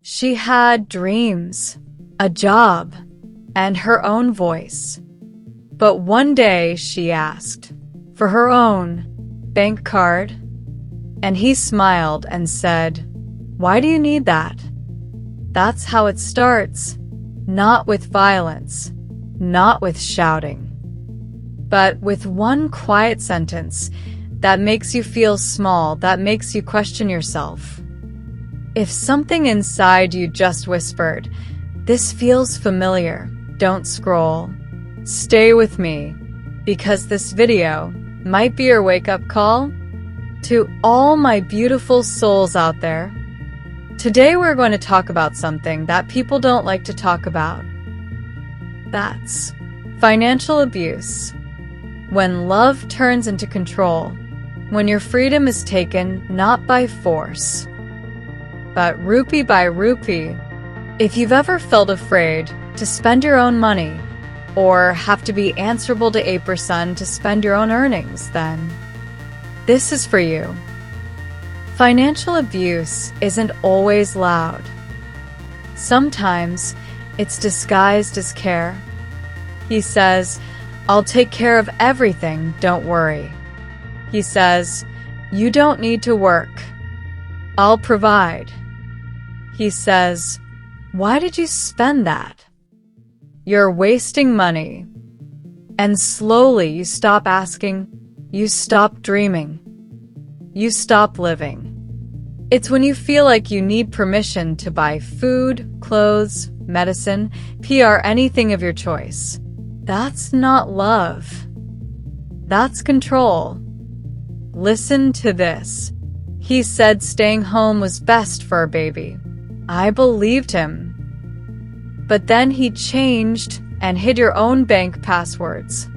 She had dreams, a job, and her own voice. But one day she asked for her own bank card, and he smiled and said, "Why do you need that?" That's how it starts, not with violence, not with shouting, but with one quiet sentence that makes you feel small, that makes you question yourself. If something inside you just whispered, "This feels familiar," don't scroll. Stay with me, because this video might be your wake-up call. To all my beautiful souls out there, today we're going to talk about something that people don't like to talk about. That's financial abuse. When love turns into control, when your freedom is taken not by force, but rupee by rupee. If you've ever felt afraid to spend your own money, or have to be answerable to Aperson to spend your own earnings, then this is for you. Financial abuse isn't always loud. Sometimes it's disguised as care. He says, "I'll take care of everything, don't worry." He says, "You don't need to work. I'll provide." He says, "Why did you spend that? You're wasting money." And slowly you stop asking, you stop dreaming, you stop living. It's when you feel like you need permission to buy food, clothes, medicine, PR, anything of your choice. That's not love. That's control. Listen to this. He said staying home was best for our baby. I believed him. But then he changed and hid your own bank passwords.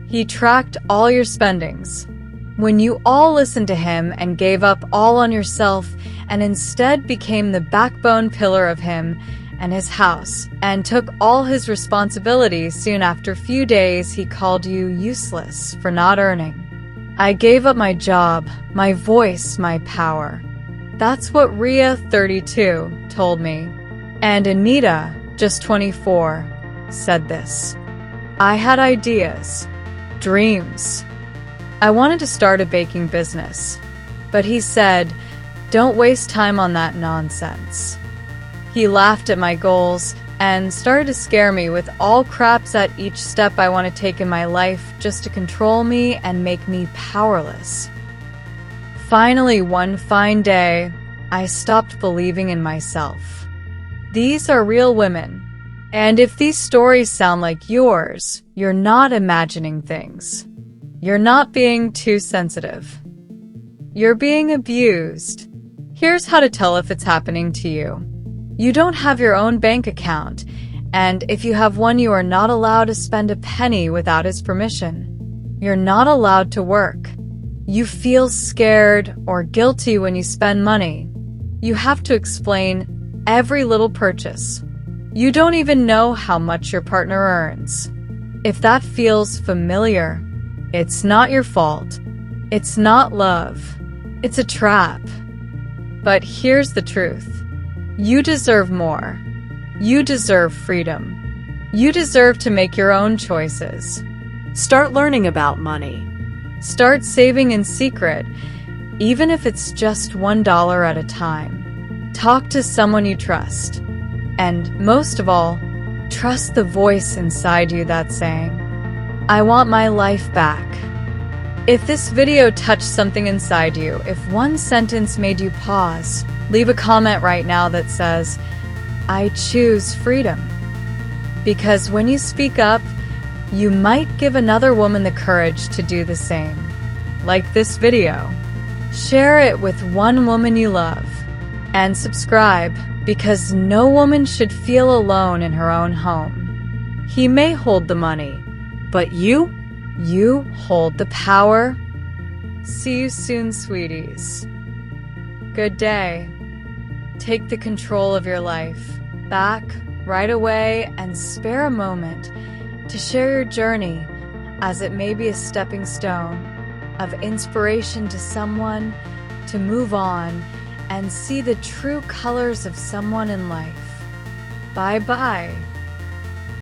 He tracked all your spendings. When you all listened to him and gave up all on yourself and instead became the backbone pillar of him and his house and took all his responsibilities, soon after a few days he called you useless for not earning. I gave up my job, my voice, my power. That's what Ria, 32, told me. And Anita, just 24, said this. I had ideas, dreams. I wanted to start a baking business, but he said, "Don't waste time on that nonsense." He laughed at my goals and started to scare me with all craps at each step I want to take in my life just to control me and make me powerless. Finally, one fine day, I stopped believing in myself. These are real women, and if these stories sound like yours, you're not imagining things. You're not being too sensitive. You're being abused. Here's how to tell if it's happening to you. You don't have your own bank account, and if you have one, you are not allowed to spend a penny without his permission. You're not allowed to work. You feel scared or guilty when you spend money. You have to explain every little purchase. You don't even know how much your partner earns. If that feels familiar, it's not your fault. It's not love. It's a trap. But here's the truth. You deserve more. You deserve freedom. You deserve to make your own choices. Start learning about money. Start saving in secret, even if it's just $1 at a time. Talk to someone you trust. And most of all, trust the voice inside you that's saying, "I want my life back." If this video touched something inside you, if one sentence made you pause, leave a comment right now that says, "I choose freedom." Because when you speak up, you might give another woman the courage to do the same. Like this video. Share it with one woman you love. And subscribe, because no woman should feel alone in her own home. He may hold the money, but you hold the power. See you soon, sweeties. Good day. Take the control of your life back right away and spare a moment to share your journey, as it may be a stepping stone of inspiration to someone to move on and see the true colors of someone in life. Bye bye.